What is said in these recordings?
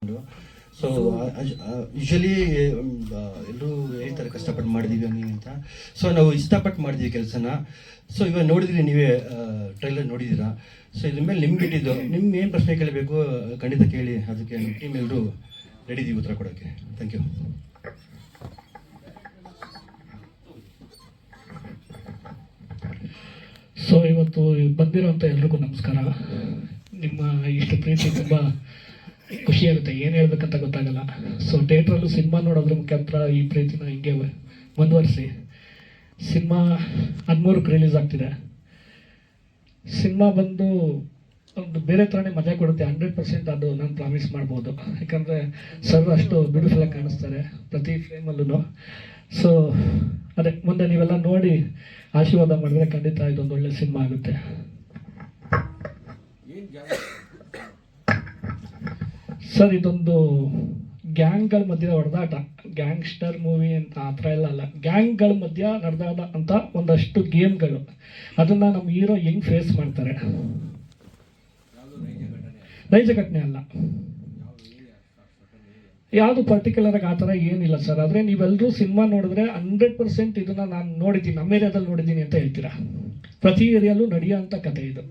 ಕಷ್ಟಪಟ್ಟು. So usually ಎಲ್ಲರೂ ಹೇಳ್ತಾರೆ ಕಷ್ಟಪಟ್ಟು ಮಾಡಿದ್ದೀವಿ ಹಂಗೆ ಅಂತ. ಸೊ ನಾವು ಇಷ್ಟಪಟ್ಟು ಮಾಡಿದ್ದೀವಿ ಕೆಲಸನ. ಸೊ ಇವಾಗ ನೋಡಿದ್ರಿ, ನೀವೇ ಟ್ರೈಲರ್ ನೋಡಿದ್ದೀರಾ. ಸೊ ಇದ್ರ ಮೇಲೆ ನಿಮ್ಗೆ ಇಟ್ಟಿದ್ದು, ನಿಮ್ಗೆ ಏನು ಪ್ರಶ್ನೆ ಕೇಳಬೇಕು ಖಂಡಿತ ಕೇಳಿ, ಅದಕ್ಕೆ ನಮ್ಮ ಟೀಮ್ ಎಲ್ಲರೂ ರೆಡಿ ಇದ್ದೀವಿ ಉತ್ತರ ಕೊಡೋಕ್ಕೆ. Thank you. ಸೊ ಇವತ್ತು ಬಂದಿರೋಂಥ ಎಲ್ರಿಗೂ ನಮಸ್ಕಾರ. ನಿಮ್ಮ ಇಷ್ಟು ಪ್ರೀತಿ ತುಂಬ ಖುಷಿಯಾಗುತ್ತೆ, ಏನು ಹೇಳ್ಬೇಕಂತ ಗೊತ್ತಾಗಲ್ಲ. ಸೊ ಥಿಯೇಟ್ರಲ್ಲೂ ಸಿನಿಮಾ ನೋಡೋದ್ರ ಮುಖಾಂತರ ಈ ಪ್ರೀತಿನ ಹಿಂಗೆ ಮುಂದುವರಿಸಿ. ಸಿನಿಮಾ 13ಕ್ಕೆ ರಿಲೀಸ್ ಆಗ್ತಿದೆ. ಸಿನಿಮಾ ಬಂದು ಒಂದು ಬೇರೆ ಥರನೇ ಮಜಾ ಕೊಡುತ್ತೆ. 100% ಅದು ನಾನು ಪ್ರಾಮಿಸ್ ಮಾಡ್ಬೋದು. ಯಾಕಂದರೆ ಸರ್ ಅಷ್ಟು ಬ್ಯೂಟಿಫುಲ್ಲಾಗಿ ಕಾಣಿಸ್ತಾರೆ ಪ್ರತಿ ಫ್ರೇಮಲ್ಲೂ. ಸೊ ಅದೇ ಮುಂದೆ ನೀವೆಲ್ಲ ನೋಡಿ ಆಶೀರ್ವಾದ ಮಾಡಿದ್ರೆ ಖಂಡಿತ ಇದೊಂದು ಒಳ್ಳೆ ಸಿನಿಮಾ ಆಗುತ್ತೆ. ಸರ್ ಇದೊಂದು ಗ್ಯಾಂಗ್ಗಳ ಮಧ್ಯೆ ಹೊಡೆದಾಟ, ಗ್ಯಾಂಗ್ಸ್ಟರ್ ಮೂವಿ ಅಂತ ಆ ಥರ ಎಲ್ಲ ಅಲ್ಲ. ಗ್ಯಾಂಗ್ಗಳ ಮಧ್ಯ ನಡೆದಾಟ ಅಂತ ಒಂದಷ್ಟು ಗೇಮ್ಗಳು, ಅದನ್ನು ನಮ್ಮ ಹೀರೋ ಹೆಂಗ್ ಫೇಸ್ ಮಾಡ್ತಾರೆ. ನೈಜ ಘಟನೆ ಅಲ್ಲ, ಯಾವುದು ಪರ್ಟಿಕ್ಯುಲರಾಗಿ ಆ ಥರ ಏನಿಲ್ಲ ಸರ್. ಆದರೆ ನೀವೆಲ್ಲರೂ ಸಿನಿಮಾ ನೋಡಿದ್ರೆ 100% ಇದನ್ನು ನಾನು ನೋಡಿದ್ದೀನಿ, ನಮ್ಮ ಏರಿಯಾದಲ್ಲಿ ನೋಡಿದ್ದೀನಿ ಅಂತ ಹೇಳ್ತೀರಾ. ಪ್ರತಿ ಏರಿಯಾಲೂ ನಡೆಯೋಂಥ ಕತೆ ಇದು.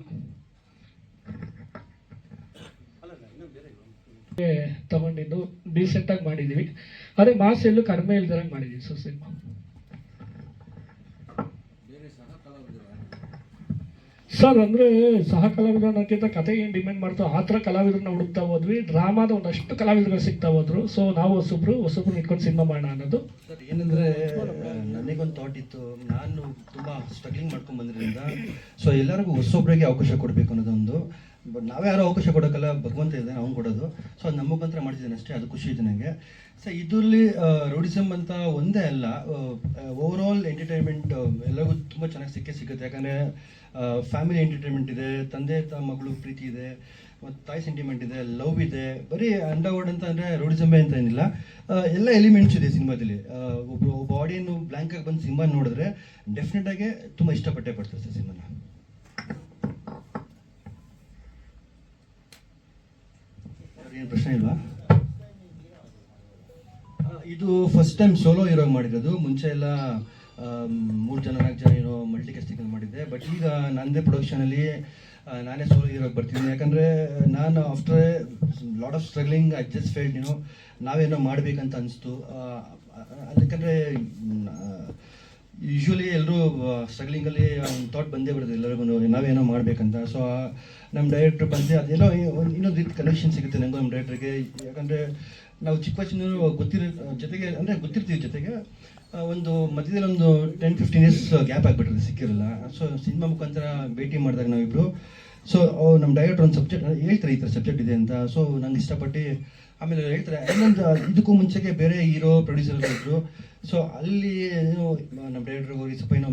ತಗೊಂಡಿದ್ದು ಡೀಸೆಂಟಾಗಿ ಮಾಡಿದ್ದೀವಿ, ಅದೇ ಮಾಸ್ ಎಲ್ಲೂ ಕಡಿಮೆ ಇಲ್ದಿರಂಗೆ ಮಾಡಿದ್ದೀವಿ ಸರ್ ಸಿನಿಮಾ. ಸರ್ ಅಂದರೆ ಸಹ ಕಲಾವಿದರನ್ನಕ್ಕಿಂತ ಕತೆ ಏನು ಡಿಮ್ಯಾಂಡ್ ಮಾಡ್ತೋ ಆ ಥರ ಕಲಾವಿದ್ರನ್ನ ಹುಡುಕ್ತಾ ಹೋದ್ವಿ. ಡ್ರಾಮಾದ ಒಂದಷ್ಟು ಕಲಾವಿದರುಗಳು ಸಿಗ್ತಾ ಹೋದ್ರು. ಸೊ ನಾವು ಹೊಸಬ್ರು ಇಟ್ಕೊಂಡು ಸಿನಿಮಾ ಮಾಡೋಣ ಅನ್ನೋದು. ಸರ್ ಏನಂದರೆ ನನಗೊಂದು ಥಾಟ್ ಇತ್ತು. ನಾನು ತುಂಬ ಸ್ಟ್ರಗ್ಲಿಂಗ್ ಮಾಡ್ಕೊಂಡು ಬಂದ್ರಿಂದ ಸೊ ಎಲ್ಲರಿಗೂ ಹೊಸೊಬ್ಬರಿಗೆ ಅವಕಾಶ ಕೊಡಬೇಕು ಅನ್ನೋದೊಂದು. ಬಟ್ ನಾವ್ಯಾರೋ ಅವಕಾಶ ಕೊಡೋಕ್ಕಲ್ಲ, ಭಗವಂತ ಇದೆ ಅವ್ನು ಕೊಡೋದು. ಸೊ ಅದು ನಮ್ಮ ಮುಖಾಂತರ ಮಾಡ್ತಿದ್ದೇನೆ ಅಷ್ಟೇ, ಅದು ಖುಷಿ ಇದೆ ನನಗೆ. ಸೊ ಇದರಲ್ಲಿ ರೌಡಿಸಮ್ ಅಂತ ಒಂದೇ ಅಲ್ಲ, ಓವರ್ ಆಲ್ ಎಂಟರ್ಟೈನ್ಮೆಂಟ್ ಎಲ್ಲರಿಗೂ ತುಂಬ ಚೆನ್ನಾಗಿ ಸಿಗುತ್ತೆ. ಯಾಕಂದರೆ ಫ್ಯಾಮಿಲಿ ಎಂಟರ್ಟೈನ್ಮೆಂಟ್ ಇದೆ, ತಂದೆ ಮಗಳು ಪ್ರೀತಿ ಇದೆ, ಮತ್ತು ತಾಯಿ ಸೆಂಟಿಮೆಂಟ್ ಇದೆ, ಲವ್ ಇದೆ. ಬರೀ ಅಂಡರ್ವರ್ಡ್ ಅಂತ ಅಂದರೆ ರೌಡಿಸಮೇ ಅಂತ ಏನಿಲ್ಲ, ಎಲ್ಲ ಎಲಿಮೆಂಟ್ಸ್ ಇದೆ ಸಿನಿಮಾದಲ್ಲಿ. ಒಬ್ಬ ಆಡಿಯನ್ನು ಬ್ಲ್ಯಾಂಕಾಗಿ ಬಂದು ಸಿನಿಮಾ ನೋಡಿದ್ರೆ ಡೆಫಿನೆಟಾಗಿ ತುಂಬ ಇಷ್ಟಪಟ್ಟೆ ಪಡ್ತಾರೆ ಸರ್ ಸಿನಿಮಾನ. ಏನು ಪ್ರಶ್ನೆ ಇಲ್ವಾ? ಇದು ಫಸ್ಟ್ ಟೈಮ್ ಸೋಲೋ ಹೀರೋಗಿ ಮಾಡಿರೋದು. ಮುಂಚೆ ಎಲ್ಲ 3 ಜನ 4 ಜನ ಏನೋ ಮಲ್ಟಿ ಕಾಸ್ಟಿಂಗ್ ಮಾಡಿದ್ದೆ. ಬಟ್ ಈಗ ನನ್ನದೇ ಪ್ರೊಡಕ್ಷನಲ್ಲಿ ನಾನೇ ಸೋಲೋ ಹೀರೋಗಿ ಬರ್ತಿದ್ದೀನಿ. ಯಾಕಂದರೆ ನಾನು after lot of struggling I just felt ನಾವೇನೋ ಮಾಡಬೇಕಂತ ಅನಿಸ್ತು. ಯಾಕಂದರೆ ಯೂಶ್ವಲಿ ಎಲ್ಲರೂ ಸ್ಟ್ರಗ್ಲಿಂಗಲ್ಲಿ ಒಂದು ಥಾಟ್ ಬಂದೇ ಬಿಡೋದು ಎಲ್ಲರಿಗೂ, ನಾವೇನೋ ಮಾಡಬೇಕಂತ. ಸೊ ನಮ್ಮ ಡೈರೆಕ್ಟ್ರ್ ಬಂದು ಅದೆಲ್ಲೋ ಇನ್ನೊಂದು ರೀತಿ ಕನೆಕ್ಷನ್ ಸಿಗುತ್ತೆ ನನಗೂ ನಮ್ಮ ಡೈರೆಕ್ಟ್ರಿಗೆ. ಯಾಕಂದರೆ ನಾವು ಚಿಕ್ಕ ವಯಸ್ಸಿನವರು ಜೊತೆಗೆ ಅಂದರೆ ಗೊತ್ತಿರ್ತೀವಿ, ಜೊತೆಗೆ ಒಂದು ಮಧ್ಯದಲ್ಲಿ ಒಂದು 10-15 ಇಯರ್ಸ್ ಗ್ಯಾಪ್ ಆಗಿಬಿಟ್ಟಿರುತ್ತೆ, ಸಿಕ್ಕಿರಲ್ಲ. ಸೊ ಸಿನಿಮಾ ಮುಖಾಂತರ ಭೇಟಿ ಮಾಡಿದಾಗ ನಾವಿಬ್ಬರು, ಸೊ ನಮ್ಮ ಡೈರೆಕ್ಟರ್ ಒಂದು ಸಬ್ಜೆಕ್ಟ್ ಹೇಳ್ತಾರೆ, ಈ ಥರ ಸಬ್ಜೆಕ್ಟ್ ಇದೆ ಅಂತ. ಸೊ ನಂಗೆ ಇಷ್ಟಪಟ್ಟು ಆಮೇಲೆ ಹೇಳ್ತಾರೆ. ಇನ್ನೊಂದು ಇದಕ್ಕೂ ಮುಂಚೆಗೆ ಬೇರೆ ಹೀರೋ ಪ್ರೊಡ್ಯೂಸರ್ ಇದ್ದರು. ಸೊ ಅಲ್ಲಿ ನಮ್ಮ ಡೈರೆಕ್ಟ್ರಿಗೆ ಹೋಗಿ ಸ್ವಲ್ಪ ಏನೋ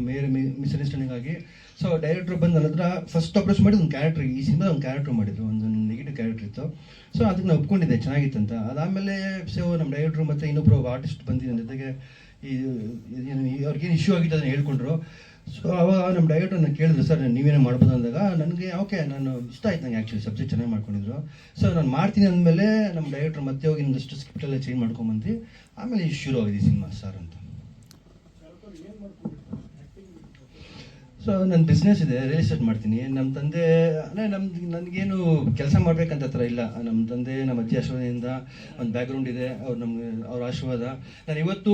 ಮಿಸ್ಅಂಡರ್ಸ್ಟ್ಯಾಂಡಿಂಗ್ ಆಗಿ, ಸೊ ಡೈರೆಕ್ಟ್ರ್ ಬಂದು ನನ್ನ ಹತ್ರ ಫಸ್ಟ್ ಅಪ್ರೋಚ್ ಮಾಡಿ ಒಂದು ಕ್ಯಾರೆಕ್ಟ್ರ್, ಈ ಸಿನಿಮಾ ಒಂದು ಕ್ಯಾರೆಕ್ಟ್ರ್ ಮಾಡಿದ್ರು, ಒಂದು ನೆಗೆಟಿವ್ ಕ್ಯಾರೆಕ್ಟರ್ ಇತ್ತು. ಸೊ ಅದಕ್ಕೆ ನಾನು ಒಪ್ಕೊಂಡಿದ್ದೆ, ಚೆನ್ನಾಗಿತ್ತು ಅಂತ. ಅದಾದಮೇಲೆ ಸೊ ನಮ್ಮ ಡೈರೆಕ್ಟ್ರು ಮತ್ತು ಇನ್ನೊಬ್ಬರು ಆರ್ಟಿಸ್ಟ್ ಬಂದು ನನ್ನ ಜೊತೆಗೆ ಅವ್ರಿಗೇನು ಇಶ್ಯೂ ಆಗಿತ್ತು ಅದನ್ನು ಹೇಳ್ಕೊಂಡ್ರು. ಸೊ ಅವಾಗ ನಮ್ಮ ಡೈರೆಕ್ಟರ್ನ ಕೇಳಿದ್ರು, ಸರ್ ನೀವೇನೋ ಮಾಡ್ಬೋದು ಅಂದಾಗ ನನಗೆ ಓಕೆ, ನಾನು ಇಷ್ಟ ಆಯ್ತು ನನಗೆ. ಆ್ಯಕ್ಚುಲಿ ಸಬ್ಜೆಕ್ಟ್ ಚೆನ್ನಾಗಿ ಮಾಡ್ಕೊಂಡಿದ್ರು. ಸೊ ನಾನು ಮಾಡ್ತೀನಿ ಅಂದಮೇಲೆ ನಮ್ಮ ಡೈರೆಕ್ಟ್ರ್ ಮತ್ತೆ ಹೋಗಿ ಇನ್ನೊಂದಷ್ಟು ಸ್ಕ್ರಿಪ್ಟೆಲ್ಲ ಚೇಂಜ್ ಮಾಡ್ಕೊಂಬಂದು ಆಮೇಲೆ ಶುರು ಆಗಿದೆ ಸಿನಿಮಾ ಸರ್ ಅಂತ. ಸೊ ನನ್ನ ಬಿಸ್ನೆಸ್ ಇದೆ, ರಿಯಲ್ ಎಸ್ಟೇಟ್ ಮಾಡ್ತೀನಿ. ನಮ್ಮ ತಂದೆ ಅಂದರೆ ನನಗೇನು ಕೆಲಸ ಮಾಡಬೇಕಂತ ಥರ ಇಲ್ಲ. ನಮ್ಮ ತಂದೆ ನಮ್ಮ ಅಜ್ಜಿ ಆಶೀರ್ವಾದದಿಂದ ಒಂದು ಬ್ಯಾಕ್ಗ್ರೌಂಡ್ ಇದೆ, ಅವ್ರ ಆಶೀರ್ವಾದ. ನಾನು ಇವತ್ತು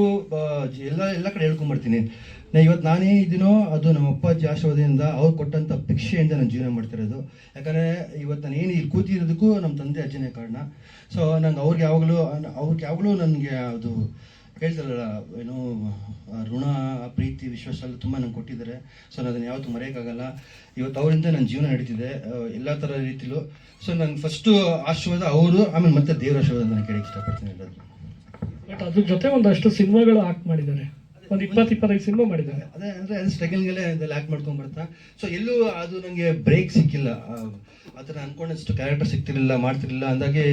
ಎಲ್ಲ ಕಡೆ ಹೇಳ್ಕೊಂಬರ್ತೀನಿ, ಇವತ್ತು ನಾನೇ ಇದ್ದೀನೋ ಅದು ನಮ್ಮ ಅಪ್ಪ ಅಜ್ಜಿ ಆಶೀರ್ವಾದದಿಂದ, ಅವ್ರು ಕೊಟ್ಟಂಥ ಭಿಕ್ಷೆಯಿಂದ ನಾನು ಜೀವನ ಮಾಡ್ತಿರೋದು. ಯಾಕಂದರೆ ಇವತ್ತು ನಾನು ಏನು ಇಲ್ಲಿ ಕೂತಿರೋದಕ್ಕೂ ನಮ್ಮ ತಂದೆ ಅಜ್ಜಿನೇ ಕಾರಣ. ಸೊ ನಂಗೆ ಅವ್ರಿಗೆ ಯಾವಾಗಲೂ ನನಗೆ ಅದು ಹೇಳ್ತಾರಲ್ಲ ಏನೋ ಋಣ, ಪ್ರೀತಿ, ವಿಶ್ವಾಸ ಎಲ್ಲ ತುಂಬ ನಂಗೆ ಕೊಟ್ಟಿದ್ದಾರೆ. ಸೊ ನಾನು ಅದನ್ನು ಯಾವತ್ತೂ ಮರೆಯೋಕ್ಕಾಗಲ್ಲ. ಇವತ್ತು ಅವರಿಂದ ನನ್ನ ಜೀವನ ನಡೀತಿದೆ ಎಲ್ಲ ಥರ ರೀತಿಲೂ. ಸೊ ನಂಗೆ ಫಸ್ಟು ಆಶೀರ್ವಾದ ಅವರು, ಆಮೇಲೆ ಮತ್ತೆ ದೇವರ ಆಶೀರ್ವಾದ ನಾನು ಕೇಳಕ್ಕೆ ಇಷ್ಟಪಡ್ತೀನಿ ಎಲ್ಲರೂ. ಬಟ್ ಅದ್ರ ಜೊತೆ ಒಂದಷ್ಟು ಸಿನಿಮಾಗಳು ಆಕ್ಟ್ ಮಾಡಿದ್ದಾರೆ, ಒಂದು 20-25 ಸಿನಿಮಾ ಮಾಡಿದ್ದಾರೆ. ಅದೇ ಅಂದರೆ ಅದು ಸ್ಟ್ರಗಲ್ಗೆಲ್ಲೇ ಅದೆಲ್ಲ ಆ್ಯಕ್ಟ್ ಮಾಡ್ಕೊಂಡು ಬರ್ತಾ. ಸೊ ಎಲ್ಲೂ ಅದು ನನಗೆ ಬ್ರೇಕ್ ಸಿಕ್ಕಿಲ್ಲ, ಆ ಥರ ಅಂದ್ಕೊಂಡಷ್ಟು ಕ್ಯಾರೆಕ್ಟರ್ ಸಿಗ್ತಿರಲಿಲ್ಲ, ಮಾಡ್ತಿರಲಿಲ್ಲ ಅಂದಾಗೆ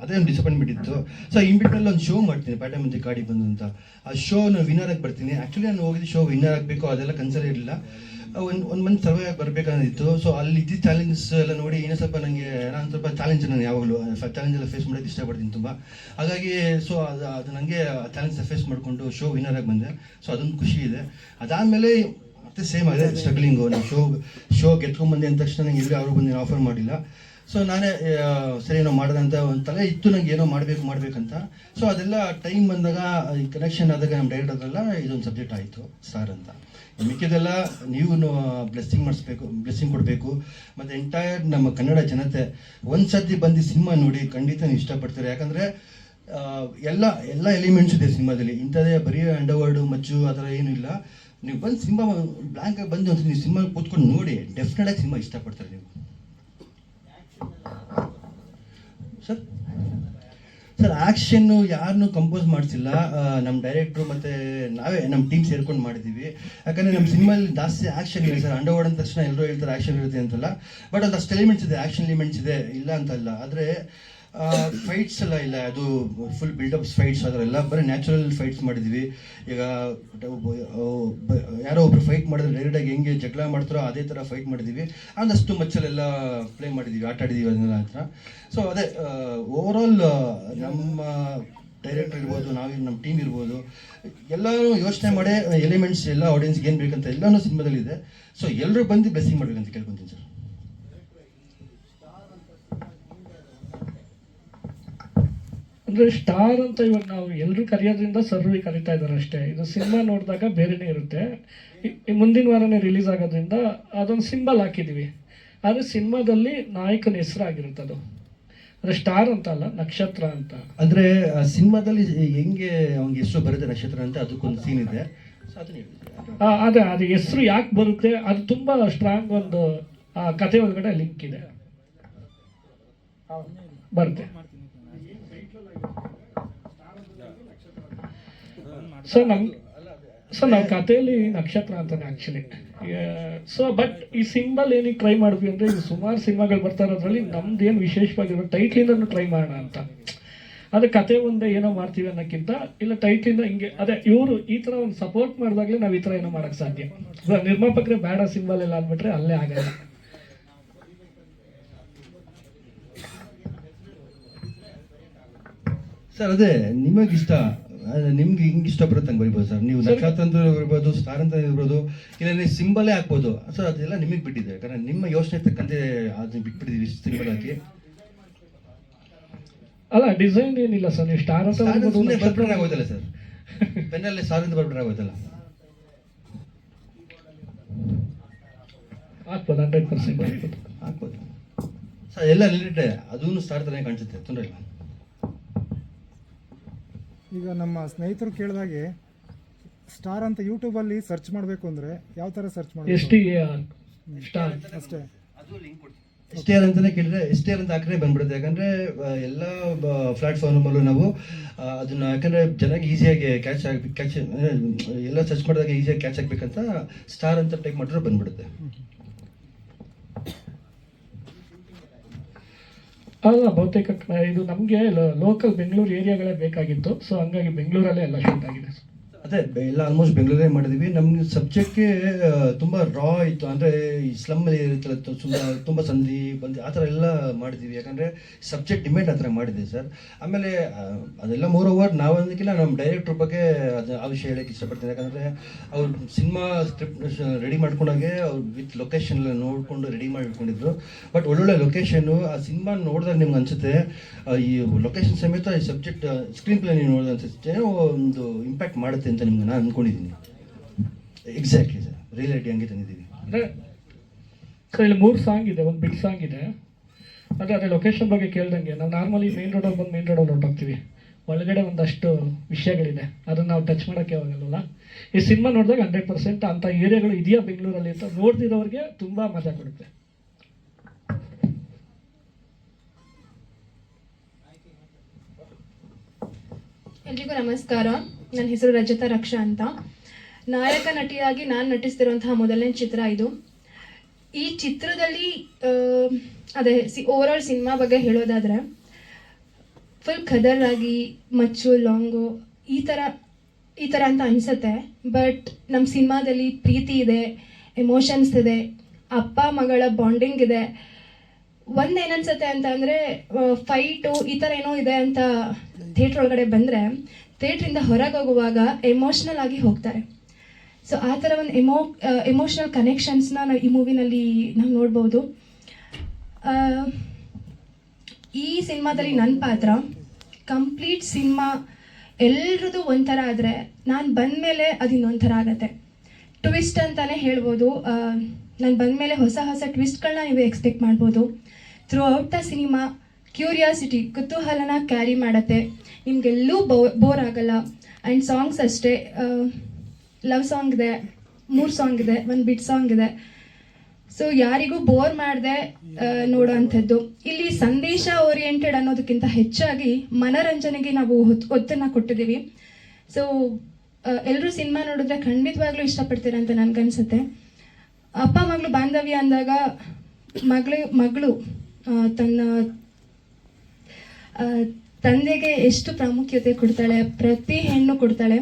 ಅದೇ ಒಂದು ಡಿಸಪಾಯಿಂಟ್ಮೆಂಟ್ ಇತ್ತು. ಸೊ ಇನ್ಬಿಟ್ನಲ್ಲಿ ಒಂದು ಶೋ ಮಾಡ್ತೀನಿ, ಪ್ಯಾಟ ಮುಂದೆ ಕಾಡಿ ಬಂದು ಅಂತ. ಆ ಶೋ ನಾನು ವಿನ್ನರ್ ಆಗಿ ಬರ್ತೀನಿ. ಆ್ಯಕ್ಚುಲಿ ನಾನು ಹೋಗಿದ್ದು ಶೋ ವಿನ್ನರ್ ಆಗಬೇಕು ಅದೆಲ್ಲ ಕನ್ಸರ್ ಇರಲಿಲ್ಲ. ಒಂದು ಮಂತ್ ಸರ್ವೇ ಆಗಿ ಬರಬೇಕಂದಿತ್ತು. ಸೊ ಅಲ್ಲಿ ಇದ್ದಿದ್ದ ಚಾಲೆಂಜಸ್ ಎಲ್ಲ ನೋಡಿ ಇನ್ನೂ ಸ್ವಲ್ಪ ನನಗೆ ನಾನು ಸ್ವಲ್ಪ ಚಾಲೆಂಜ್ ನಾನು ಯಾವಾಗಲೂ ಚಾಲೆಂಜ್ ಎಲ್ಲ ಫೇಸ್ ಮಾಡೋಕ್ಕೆ ಇಷ್ಟಪಡ್ತೀನಿ ತುಂಬ. ಹಾಗಾಗಿ ಸೊ ಅದು ನನಗೆ ಚಾಲೆಂಜ್ ಫೇಸ್ ಮಾಡಿಕೊಂಡು ಶೋ ವಿನ್ನರ್ ಆಗಿ ಬಂದೆ. ಸೊ ಅದೊಂದು ಖುಷಿ ಇದೆ. ಅದಾದಮೇಲೆ ಮತ್ತೆ ಸೇಮ್ ಆಗಿದೆ ಸ್ಟ್ರಗ್ಲಿಂಗು. ನಾನು ಶೋ ಗೆದ್ಕೊಂಡ್ಬಂದೆ ಅಂದ ತಕ್ಷಣ ನಂಗೆ ಇಲ್ಲಿ ಅವರು ಬಂದು ಆಫರ್ ಮಾಡಿಲ್ಲ. ಸೊ ನಾನೇ ಸರಿ ಏನೋ ಮಾಡೋದಂತ ಒಂದು ತಲೆ ಇತ್ತು ನನಗೆ, ಏನೋ ಮಾಡಬೇಕಂತ. ಸೊ ಅದೆಲ್ಲ ಟೈಮ್ ಬಂದಾಗ ಈ ಕನೆಕ್ಷನ್ ಆದಾಗ ನಮ್ಮ ಡೈರೆಕ್ಟರ್ಗೆಲ್ಲ ಇದೊಂದು ಸಬ್ಜೆಕ್ಟ್ ಆಯಿತು ಸ್ಟಾರ್ ಅಂತ. ಮಿಕ್ಕಿದೆಲ್ಲ ನೀವು ಬ್ಲೆಸ್ಸಿಂಗ್ ಕೊಡಬೇಕು. ಮತ್ತು ಎಂಟೈರ್ ನಮ್ಮ ಕನ್ನಡ ಜನತೆ ಒಂದು ಸರ್ತಿ ಬಂದು ಸಿನಿಮಾ ನೋಡಿ ಖಂಡಿತ ನೀವು ಇಷ್ಟಪಡ್ತಾರೆ. ಯಾಕಂದರೆ ಎಲ್ಲ ಎಲಿಮೆಂಟ್ಸ್ ಇದೆ ಸಿನಿಮಾದಲ್ಲಿ. ಇಂಥದ್ದೇ ಬರೀ ಅಂಡರ್ವರ್ಡು ಮಚ್ಚು ಆ ಥರ ಏನೂ ಇಲ್ಲ. ನೀವು ಬಂದು ಸಿನಿಮಾ ಬ್ಲ್ಯಾಂಕಾಗಿ ಬಂದು ಒಂದು ನೀವು ಸಿನಿಮಾ ಕೂತ್ಕೊಂಡು ನೋಡಿ, ಡೆಫಿನೆಟಾಗಿ ಸಿನಿಮಾ ಇಷ್ಟಪಡ್ತಾರೆ ನೀವು. ಸರ್ ಆ್ಯಕ್ಷನ್ನು ಯಾರನ್ನೂ ಕಂಪೋಸ್ ಮಾಡಿಸಿಲ್ಲ. ನಮ್ಮ ಡೈರೆಕ್ಟ್ರು ಮತ್ತು ನಾವೇ ನಮ್ಮ ಟೀಮ್ ಸೇರ್ಕೊಂಡು ಮಾಡಿದ್ದೀವಿ. ಯಾಕಂದರೆ ನಮ್ಮ ಸಿನಿಮಾಲಿ ಜಾಸ್ತಿ ಆ್ಯಕ್ಷನ್ ಇದೆ ಸರ್. ಅಂಡರ್ವರ್ಡ್ ಅಂದ ತಕ್ಷಣ ಎಲ್ಲರೂ ಹೇಳ್ತಾರೆ ಆ್ಯಕ್ಷನ್ ಇರುತ್ತೆ ಅಂತಲ್ಲ, ಬಟ್ ಒಂದು ಅಷ್ಟು ಎಲಿಮೆಂಟ್ಸ್ ಇದೆ, ಆ್ಯಕ್ಷನ್ ಎಲಿಮೆಂಟ್ಸ್ ಇದೆ, ಇಲ್ಲ ಅಂತಲ್ಲ. ಆದರೆ ಫೈಟ್ಸ್ ಎಲ್ಲ ಇಲ್ಲ, ಅದು ಫುಲ್ ಬಿಲ್ಡಪ್ಸ್ ಫೈಟ್ಸ್ ಅದರೆಲ್ಲ ಬರೀ ನ್ಯಾಚುರಲ್ ಫೈಟ್ಸ್ ಮಾಡಿದ್ವಿ. ಈಗ ಯಾರೋ ಒಬ್ರು ಫೈಟ್ ಮಾಡಿದ್ರೆ ಡೈರೆಕ್ಟಾಗಿ ಹೆಂಗೆ ಜಗಳ ಮಾಡ್ತಾರೋ ಅದೇ ಥರ ಫೈಟ್ ಮಾಡಿದ್ದೀವಿ. ಒಂದಷ್ಟು ಮಚ್ಚಲೆಲ್ಲ ಪ್ಲೇ ಮಾಡಿದ್ದೀವಿ, ಆಟ ಆಡಿದ್ದೀವಿ ಅದನ್ನೆಲ್ಲ ಹತ್ರ. ಸೊ ಅದೇ ಓವರಾಲ್ ನಮ್ಮ ಡೈರೆಕ್ಟರ್ ಇರ್ಬೋದು, ನಮ್ಮ ಟೀಮ್ ಇರ್ಬೋದು, ಎಲ್ಲರೂ ಯೋಚನೆ ಮಾಡೇ ಎಲಿಮೆಂಟ್ಸ್ ಎಲ್ಲ ಆಡಿಯನ್ಸ್ಗೆ ಏನು ಬೇಕಂತ ಎಲ್ಲನೂ ಸಿನಿಮಾದಲ್ಲಿದೆ. ಸೊ ಎಲ್ಲರೂ ಬಂದು ಬ್ಲೆಸ್ಸಿಂಗ್ ಮಾಡ್ಬೇಕಂತ ಕೇಳ್ಕೊತೀನಿ ಸರ್. ಅಂದರೆ ಸ್ಟಾರ್ ಅಂತ ಇವಾಗ ನಾವು ಎಲ್ಲರೂ ಕರೆಯೋದ್ರಿಂದ ಸರ್ವಿ ಕರೀತಾ ಇದ್ದಾರೆ ಅಷ್ಟೇ. ಇದು ಸಿನಿಮಾ ನೋಡಿದಾಗ ಬೇರೆನೇ ಇರುತ್ತೆ. ಈ ಮುಂದಿನ ವಾರನೇ ರಿಲೀಸ್ ಆಗೋದ್ರಿಂದ ಅದೊಂದು ಸಿಂಬಲ್ ಹಾಕಿದ್ದೀವಿ. ಆದರೆ ಸಿನಿಮಾದಲ್ಲಿ ನಾಯಕನ ಹೆಸರಾಗಿರುತ್ತೆ ಅದು. ಅಂದರೆ ಸ್ಟಾರ್ ಅಂತ ಅಲ್ಲ, ನಕ್ಷತ್ರ ಅಂತ. ಅಂದರೆ ಸಿನಿಮಾದಲ್ಲಿ ಹೆಂಗೆ ಅವ್ನಿಗೆ ಹೆಸರು ಬರುತ್ತೆ ನಕ್ಷತ್ರ ಅಂತ, ಅದಕ್ಕೊಂದು ಸೀನ್ ಇದೆ. ಸೊ ಅದೇ ಅದು ಹೆಸರು ಯಾಕೆ ಬರುತ್ತೆ, ಅದು ತುಂಬ ಸ್ಟ್ರಾಂಗ್ ಒಂದು ಕಥೆ ಒಳಗಡೆ ಲಿಂಕ್ ಇದೆ, ಬರುತ್ತೆ. ಸೊ ನಾವು ಕಥೆಯಲ್ಲಿ ನಕ್ಷತ್ರ ಅಂತಾನೆ ಆ್ಯಕ್ಚುಲಿ. ಸೊ ಬಟ್ ಈ ಸಿಂಬಲ್ ಏನಕ್ಕೆ ಟ್ರೈ ಮಾಡಿದ್ವಿ ಅಂದರೆ, ಇದು ಸುಮಾರು ಸಿನಿಮಾಗಳು ಬರ್ತಾ ಇರೋದ್ರಲ್ಲಿ ನಮ್ದು ಏನು ವಿಶೇಷವಾಗಿರೋ ಟೈಟ್ಲಿಂದನೂ ಟ್ರೈ ಮಾಡೋಣ ಅಂತ. ಅದೇ ಕತೆ ಒಂದೇ ಏನೋ ಮಾಡ್ತೀವಿ ಅನ್ನೋಕ್ಕಿಂತ ಇಲ್ಲ ಟೈಟ್ಲಿಂದ ಹಿಂಗೆ ಅದೇ ಇವರು ಈ ಥರ ಒಂದು ಸಪೋರ್ಟ್ ಮಾಡಿದಾಗಲೇ ನಾವು ಈ ಥರ ಏನೋ ಮಾಡೋಕ್ಕೆ ಸಾಧ್ಯ. ನಿರ್ಮಾಪಕರೇ ಬೇಡ ಸಿಂಬಲ್ ಎಲ್ಲ ಅಂದ್ಬಿಟ್ರೆ ಅಲ್ಲೇ ಆಗಲ್ಲ. ಸರ್ ಅದೇ ನಿಮಗಿಷ್ಟ, ನಿಮ್ಗೆ ಹಿಂಗೆ ಇಷ್ಟ ಬರುತ್ತೆ ಹಂಗೆ ಬರಿಬೋದು ಸರ್. ನೀವು ನಕ್ಷತ್ರ ಅಂತ ಇರ್ಬೋದು, ಸ್ಟಾರ್ ಅಂತ ಇರ್ಬೋದು, ಇಲ್ಲ ನೀವು ಸಿಂಬಲೇ ಹಾಕ್ಬೋದು ಸರ್. ಅದೆಲ್ಲ ನಿಮಗೆ ಬಿಟ್ಟಿದೆ, ಯಾಕಂದ್ರೆ ನಿಮ್ಮ ಯೋಚನೆ ತಕ್ಕಂತೆ ಅದನ್ನ ಬಿಟ್ಬಿಟ್ಟಿದ್ದೀವಿ ಸಿಂಬಲ್ ಹಾಕಿ. ಅಲ್ಲ ಡಿಸೈನ್ ಏನಿಲ್ಲ ಸರ್, ನೀವು ಸ್ಟಾರ್ ಅಂತ ಬರ್ಬಿಟ್ರೆ ಆಗೋದಲ್ಲ ಸರ್, ಪೆನ್ನಲ್ಲಿ ಸ್ಟಾರ್ ಅಂತ ಬರ್ಬಿಟ್ರೆ ಆಗೋದಲ್ಲ. ಹಾಕ್ಬೋದು, 100% ಹಾಕ್ಬೋದು ಸರ್. ಎಲ್ಲ ರಿಲೇಟೆಡ್, ಅದೂ ಸ್ಟಾರ್ ಥರನೇ ಕಾಣಿಸುತ್ತೆ, ತೊಂದರೆ ಇಲ್ಲ. ಈಗ ನಮ್ಮ ಸ್ನೇಹಿತರು ಕೇಳಿದಾಗೆ ಸ್ಟಾರ್ ಅಂತ ಯೂಟ್ಯೂಬಲ್ಲಿ ಸರ್ಚ್ ಮಾಡಬೇಕು ಅಂದರೆ ಯಾವ ಥರ ಸರ್ಚ್ ಮಾಡಬೇಕು? ಸ್ಟಾರ್ ಅಷ್ಟೇ, STR ಅಂತಲೇ ಕೇಳಿದ್ರೆ STR ಅಂತ ಹಾಕಿದ್ರೆ ಬಂದ್ಬಿಡುತ್ತೆ. ಯಾಕಂದರೆ ಎಲ್ಲ ಪ್ಲಾಟ್ಫಾರ್ಮಲ್ಲೂ ನಾವು ಅದನ್ನು, ಯಾಕಂದರೆ ಜನಕ್ಕೆ ಈಸಿಯಾಗಿ ಕ್ಯಾಚ್ ಎಲ್ಲ ಸರ್ಚ್ ಮಾಡಿದಾಗ ಈಸಿಯಾಗಿ ಕ್ಯಾಚ್ ಆಗಬೇಕಂತ ಸ್ಟಾರ್ ಅಂತ ಟೈಪ್ ಮಾಡಿದ್ರೆ ಬಂದ್ಬಿಡುತ್ತೆ. ಅಲ್ಲ ಬಹುತೇಕ ಇದು ನಮಗೆ ಲೋಕಲ್ ಬೆಂಗಳೂರು ಏರಿಯಾಗಳೇ ಬೇಕಾಗಿತ್ತು. ಸೊ ಹಂಗಾಗಿ ಬೆಂಗಳೂರಲ್ಲೇ ಎಲ್ಲ ಶೂಟ್ ಆಗಿದೆ. ಅದೇ ಎಲ್ಲ ಆಲ್ಮೋಸ್ಟ್ ಬೆಂಗಳೂರೇ ಮಾಡಿದ್ವಿ. ನಮ್ಗೆ ಸಬ್ಜೆಕ್ಟ್ಗೆ ತುಂಬ ರಾ ಇತ್ತು. ಅಂದರೆ ಈ ಸ್ಲಮ್ಮಲ್ಲಿ ಇರುತ್ತಲ್ಲ, ತುಂಬ ಸಂಧಿ ಬಂದು ಆ ಥರ ಎಲ್ಲ ಮಾಡಿದ್ದೀವಿ. ಯಾಕಂದರೆ ಸಬ್ಜೆಕ್ಟ್ ಡಿಮ್ಯಾಂಡ್ ಆ ಥರ ಮಾಡಿದ್ವಿ ಸರ್. ಆಮೇಲೆ ಅದೆಲ್ಲ ಮೋರ್ ಓವರ್ ನಾವೊಂದಕ್ಕಿಲ್ಲ ನಮ್ಮ ಡೈರೆಕ್ಟ್ರ್ ಬಗ್ಗೆ ಅದು ಆ ವಿಷಯ ಹೇಳೋಕ್ಕೆ ಇಷ್ಟಪಡ್ತೀನಿ. ಯಾಕಂದರೆ ಅವ್ರು ಸಿನಿಮಾ ಸ್ಕ್ರಿಪ್ಟ್ ರೆಡಿ ಮಾಡ್ಕೊಂಡಾಗೆ ಅವ್ರು ವಿತ್ ಲೊಕೇಶನ್ ಎಲ್ಲ ನೋಡಿಕೊಂಡು ರೆಡಿ ಮಾಡಿಕೊಂಡಿದ್ರು. ಬಟ್ ಒಳ್ಳೊಳ್ಳೆ ಲೊಕೇಶನ್ನು, ಆ ಸಿನಿಮಾ ನೋಡಿದಾಗ ನಿಮ್ಗೆ ಅನಿಸುತ್ತೆ ಈ ಲೊಕೇಶನ್ ಸಮೇತ ಈ ಸಬ್ಜೆಕ್ಟ್ ಸ್ಕ್ರೀನ್ ಪ್ಲೇ ನೀವು ನೋಡಿದ ಅನಿಸುತ್ತೆ ಒಂದು ಇಂಪ್ಯಾಕ್ಟ್ ಮಾಡುತ್ತೆ ಅಂತ ನಿಮ್ಗೆ ನಾನು ಅಂದ್ಕೊಂಡಿದ್ದೀನಿ. ಎಕ್ಸಾಕ್ಟ್ಲಿ ಸರ್, ರಿಯಾಲಿಟಿ ಹಂಗೆ ತಂದಿದ್ದೀವಿ. ಅಂದರೆ ಸರ್ ಇಲ್ಲಿ 3 ಸಾಂಗ್ ಇದೆ, ಒಂದು ಬಿಗ್ ಸಾಂಗ್ ಇದೆ. ಅದೇ ಲೊಕೇಶನ್ ಬಗ್ಗೆ ಕೇಳ್ದಂಗೆ ನಾವು ನಾರ್ಮಲಿ ಮೇನ್ ರೋಡಲ್ಲಿ ಬಂದು ಮೇನ್ ರೋಡಲ್ಲಿ ಹೊರಟೋಗ್ತೀವಿ. ಒಳಗಡೆ ಒಂದಷ್ಟು ವಿಷಯಗಳಿದೆ, ಅದನ್ನು ನಾವು ಟಚ್ ಮಾಡೋಕ್ಕೆ ಹೋಗಲ್ಲ. ಈ ಸಿನಿಮಾ ನೋಡಿದಾಗ 100% ಅಂಥ ಏರಿಯಾಗಳು ಇದೆಯಾ ಬೆಂಗಳೂರಲ್ಲಿ ಅಂತ ನೋಡ್ದಿರೋರಿಗೆ ತುಂಬ ಮಜಾ ಕೊಡುತ್ತೆ. ಎಲ್ರಿಗೂ ನಮಸ್ಕಾರ. ನನ್ನ ಹೆಸರು ರಜತಾ ರಕ್ಷಾ ಅಂತ. ನಾಯಕ ನಟಿಯಾಗಿ ನಾನು ನಟಿಸ್ತಿರುವಂತಹ ಮೊದಲನೇ ಚಿತ್ರ ಇದು. ಈ ಚಿತ್ರದಲ್ಲಿ ಅದೇ ಓವರಾಲ್ ಸಿನಿಮಾ ಬಗ್ಗೆ ಹೇಳೋದಾದರೆ ಫುಲ್ ಖದರ್ ಆಗಿ ಮಚ್ಚು ಲಾಂಗು ಈ ಥರ ಅಂತ ಅನಿಸುತ್ತೆ. ಬಟ್ ನಮ್ಮ ಸಿನಿಮಾದಲ್ಲಿ ಪ್ರೀತಿ ಇದೆ, ಎಮೋಷನ್ಸ್ ಇದೆ, ಅಪ್ಪ ಮಗಳ ಬಾಂಡಿಂಗ್ ಇದೆ. ಒಂದೇನನ್ಸುತ್ತೆ ಅಂತ ಅಂದರೆ ಫೈಟು ಈ ಥರ ಏನೋ ಇದೆ ಅಂತ ಥಿಯೇಟ್ರ್ ಒಳಗಡೆ ಬಂದರೆ ಥಿಯೇಟ್ರಿಂದ ಹೊರಗೆ ಹೋಗುವಾಗ ಎಮೋಷ್ನಲ್ ಆಗಿ ಹೋಗ್ತಾರೆ. ಸೊ ಆ ಥರ ಒಂದು ಎಮೋಷ್ನಲ್ ಕನೆಕ್ಷನ್ಸ್ನ ನಾವು ಈ ಮೂವಿನಲ್ಲಿ ನಾವು ನೋಡ್ಬೋದು. ಈ ಸಿನಿಮಾದಲ್ಲಿ ನನ್ನ ಪಾತ್ರ ಕಂಪ್ಲೀಟ್ ಸಿನಿಮಾ ಎಲ್ರದ್ದು ಒಂಥರ ಆದರೆ ನಾನು ಬಂದಮೇಲೆ ಅದು ಇನ್ನೊಂಥರ ಆಗುತ್ತೆ. ಟ್ವಿಸ್ಟ್ ಅಂತಲೇ ಹೇಳ್ಬೋದು. ನಾನು ಬಂದಮೇಲೆ ಹೊಸ ಹೊಸ ಟ್ವಿಸ್ಟ್ಗಳನ್ನ ನೀವು ಎಕ್ಸ್ಪೆಕ್ಟ್ ಮಾಡ್ಬೋದು. Through out the cinema curiosity, ಕುತೂಹಲನ ಕ್ಯಾರಿ ಮಾಡುತ್ತೆ. ನಿಮಗೆಲ್ಲೂ ಬೋರ್ ಆಗಲ್ಲ. ಆ್ಯಂಡ್ ಸಾಂಗ್ಸ್ ಅಷ್ಟೇ, ಲವ್ ಸಾಂಗ್ ಇದೆ, 3 ಸಾಂಗ್ ಇದೆ, 1 ಬಿಟ್ ಸಾಂಗ್ ಇದೆ. ಸೊ ಯಾರಿಗೂ ಬೋರ್ ಮಾಡದೆ ನೋಡೋ ಅಂಥದ್ದು. ಇಲ್ಲಿ ಸಂದೇಶ ಓರಿಯೆಂಟೆಡ್ ಅನ್ನೋದಕ್ಕಿಂತ ಹೆಚ್ಚಾಗಿ ಮನರಂಜನೆಗೆ ನಾವು ಒತ್ತನ್ನು ಕೊಟ್ಟಿದ್ದೀವಿ. ಸೊ ಎಲ್ಲರೂ ಸಿನಿಮಾ ನೋಡಿದ್ರೆ ಖಂಡಿತವಾಗ್ಲೂ ಇಷ್ಟಪಡ್ತೀರ ಅಂತ ನನಗನ್ಸುತ್ತೆ. ಅಪ್ಪ ಮಗಳು ಬಾಂಧವ್ಯ ಅಂದಾಗ ಮಗಳು ತನ್ನ ತಂದೆಗೆ ಎಷ್ಟು ಪ್ರಾಮುಖ್ಯತೆ ಕೊಡ್ತಾಳೆ, ಪ್ರತಿ ಹೆಣ್ಣು ಕೊಡ್ತಾಳೆ.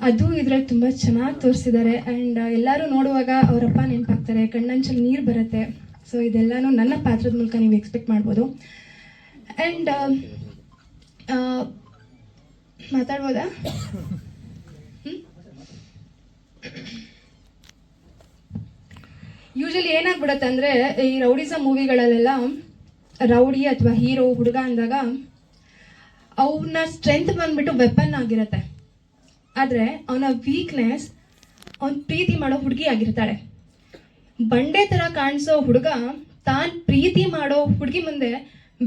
ಅದು ಇದ್ರಲ್ಲಿ ತುಂಬ ಚೆನ್ನಾಗಿ ತೋರಿಸಿದ್ದಾರೆ. ಆ್ಯಂಡ್ ಎಲ್ಲರೂ ನೋಡುವಾಗ ಅವರಪ್ಪ ನೆನಪಾಗ್ತಾರೆ, ಕಣ್ಣಂಚಲ್ಲಿ ನೀರು ಬರುತ್ತೆ. ಸೊ ಇದೆಲ್ಲನೂ ನನ್ನ ಪಾತ್ರದ ಮೂಲಕ ನೀವು ಎಕ್ಸ್ಪೆಕ್ಟ್ ಮಾಡ್ಬೋದು. ಆ್ಯಂಡ್ ಮಾತಾಡ್ಬೋದಾ? ಯೂಶಲಿ ಏನಾಗ್ಬಿಡುತ್ತೆ ಅಂದರೆ ಈ ರೌಡಿಸಮ್ ಮೂವಿಗಳಲ್ಲೆಲ್ಲ ರೌಡಿ ಅಥವಾ ಹೀರೋ ಹುಡುಗ ಅಂದಾಗ ಅವನ ಸ್ಟ್ರೆಂತ್ ಬಂದ್ಬಿಟ್ಟು ವೆಪನ್ ಆಗಿರುತ್ತೆ. ಆದರೆ ಅವನ ವೀಕ್ನೆಸ್ ಅವನ ಪ್ರೀತಿ ಮಾಡೋ ಹುಡುಗಿ ಆಗಿರ್ತಾಳೆ. ಬಂಡೆ ಥರ ಕಾಣಿಸೋ ಹುಡುಗ ತಾನು ಪ್ರೀತಿ ಮಾಡೋ ಹುಡುಗಿ ಮುಂದೆ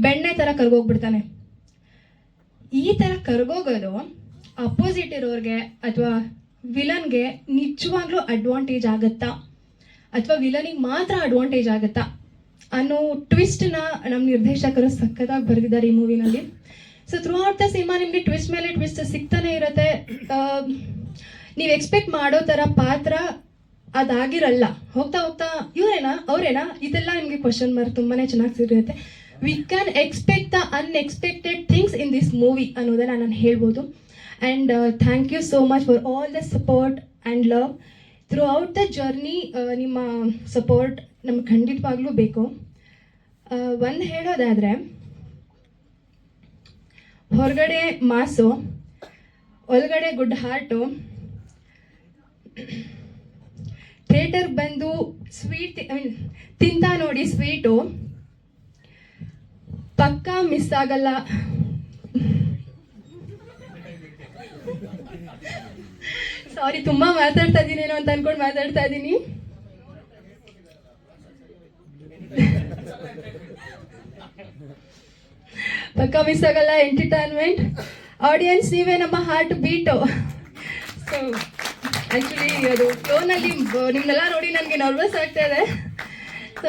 ಬೆಣ್ಣೆ ಥರ ಕರ್ಗೋಗ್ಬಿಡ್ತಾನೆ. ಈ ಥರ ಕರ್ಗೋಗೋದು ಅಪೋಸಿಟ್ ಇರೋರಿಗೆ ಅಥವಾ ವಿಲನ್ಗೆ ನಿಜವಾಗ್ಲೂ ಅಡ್ವಾಂಟೇಜ್ ಆಗುತ್ತಾ ಅಥವಾ ವಿಲನಿಗೆ ಮಾತ್ರ ಅಡ್ವಾಂಟೇಜ್ ಆಗುತ್ತಾ ಅನ್ನೋ ಟ್ವಿಸ್ಟ್ನ ನಮ್ಮ ನಿರ್ದೇಶಕರು ಸಖತ್ತಾಗಿ ಬರೆದಿದ್ದಾರೆ ಈ ಮೂವಿನಲ್ಲಿ. So through out the cinema ನಿಮಗೆ ಟ್ವಿಸ್ಟ್ ಮೇಲೆ ಟ್ವಿಸ್ಟ್ ಸಿಗ್ತಾನೆ ಇರುತ್ತೆ. ನೀವು ಎಕ್ಸ್ಪೆಕ್ಟ್ ಮಾಡೋ ಥರ ಪಾತ್ರ ಅದಾಗಿರಲ್ಲ. ಹೋಗ್ತಾ ಹೋಗ್ತಾ ಇವರೇನಾ ಅವರೇನಾ ಇದೆಲ್ಲ ನಿಮಗೆ ಕ್ವಶನ್ ಮಾರ್ಕ್ ತುಂಬಾ ಚೆನ್ನಾಗಿ ಸಿಗುತ್ತೆ. We can expect the unexpected things in this movie ಅನ್ನೋದನ್ನು ನಾನು ಹೇಳ್ಬೋದು. And thank you so much for all the support and love through out the journey. ನಿಮ್ಮ ಸಪೋರ್ಟ್ ನಮ್ಗೆ ಖಂಡಿತವಾಗ್ಲೂ ಬೇಕು. ಒಂದು ಹೇಳೋದಾದರೆ, ಹೊರಗಡೆ ಮಾಸು, ಒಳಗಡೆ ಗುಡ್ ಹಾರ್ಟು. ಥಿಯೇಟರ್ಗೆ ಬಂದು ಸ್ವೀಟ್ ತಿಂತಾ ನೋಡಿ, ಸ್ವೀಟು ಪಕ್ಕಾ ಮಿಸ್ ಆಗಲ್ಲ. ಸಾರಿ, ತುಂಬ ಮಾತಾಡ್ತಾ ಇದ್ದೀನೇನೋ ಅಂತ ಅನ್ಕೊಂಡು ಮಾತಾಡ್ತಾ ಇದ್ದೀನಿ. ಪಕ್ಕ ಮಿಸ್ ಆಗಲ್ಲ. ಎಂಟರ್ಟೈನ್ಮೆಂಟ್, ಆಡಿಯನ್ಸ್ ನೀವೇ ನಮ್ಮ ಹಾರ್ಟ್ ಬೀಟು. ಸೊ ಆ್ಯಕ್ಚುಲಿ ಅದು ಫ್ಲೋನಲ್ಲಿ ನಿಮ್ಮನ್ನೆಲ್ಲ ನೋಡಿ ನನಗೆ ನರ್ವಸ್ ಆಗ್ತಾ ಇದೆ. ಸೊ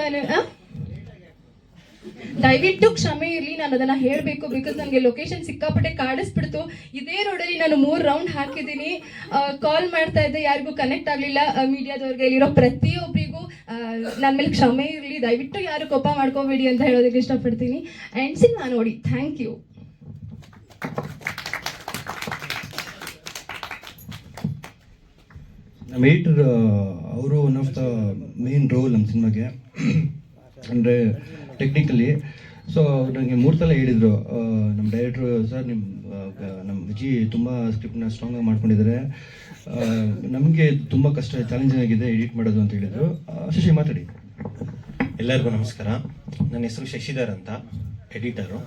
ದಯವಿಟ್ಟು ಕ್ಷಮೆ ಇರಲಿ, ನಾನು ಅದನ್ನು ಹೇಳಬೇಕು. ಬಿಕಾಸ್ ನನಗೆ ಲೊಕೇಶನ್ ಸಿಕ್ಕಾಪಟ್ಟೆ ಕಾಡಿಸ್ಬಿಡ್ತು. ಇದೇ ರೋಡಲ್ಲಿ ನಾನು 3 ರೌಂಡ್ ಹಾಕಿದ್ದೀನಿ. ಕಾಲ್ ಮಾಡ್ತಾ ಇದ್ದೆ, ಯಾರಿಗೂ ಕನೆಕ್ಟ್ ಆಗಲಿಲ್ಲ. ಮೀಡಿಯಾದವ್ರಿಗೆ, ಇಲ್ಲಿರೋ ಪ್ರತಿಯೊಬ್ಬರಿಗೂ ನನ್ನ ಮೇಲೆ ಕ್ಷಮೆ ಇರಲಿ. ದಯವಿಟ್ಟು ಯಾರು ಕೋಪ ಮಾಡ್ಕೋಬೇಡಿ ಅಂತ ಹೇಳೋದಕ್ಕೆ ಇಷ್ಟಪಡ್ತೀನಿ. ಆ್ಯಂಡ್ ಸಿನಿಮಾ ನೋಡಿ. Thank you. ನಮ್ಮ ಏಟರ್ ಅವರು one of the main role ನಮ್ಮ ಸಿನಿಮಾಗೆ. ಅಂದರೆ ಟೆಕ್ನಿಕಲಿ ಸೊ ನನಗೆ 3 ಸಲ ಹೇಳಿದರು ನಮ್ಮ ಡೈರೆಕ್ಟ್ರು, ಸರ್ ನಮ್ಮ ವಿಜಿ ತುಂಬ ಸ್ಕ್ರಿಪ್ಟ್ನ ಸ್ಟ್ರಾಂಗಾಗಿ ಮಾಡ್ಕೊಂಡಿದ್ದಾರೆ, ನಮಗೆ ತುಂಬ ಕಷ್ಟ ಚಾಲೆಂಜಿಂಗ್ ಆಗಿದೆ ಎಡಿಟ್ ಮಾಡೋದು ಅಂತ ಹೇಳಿದರು. ಶಶಿ ಮಾತಾಡಿ. ಎಲ್ಲರಿಗೂ ನಮಸ್ಕಾರ. ನನ್ನ ಹೆಸರು ಶಶಿಧರ್ ಅಂತ, ಎಡಿಟರು.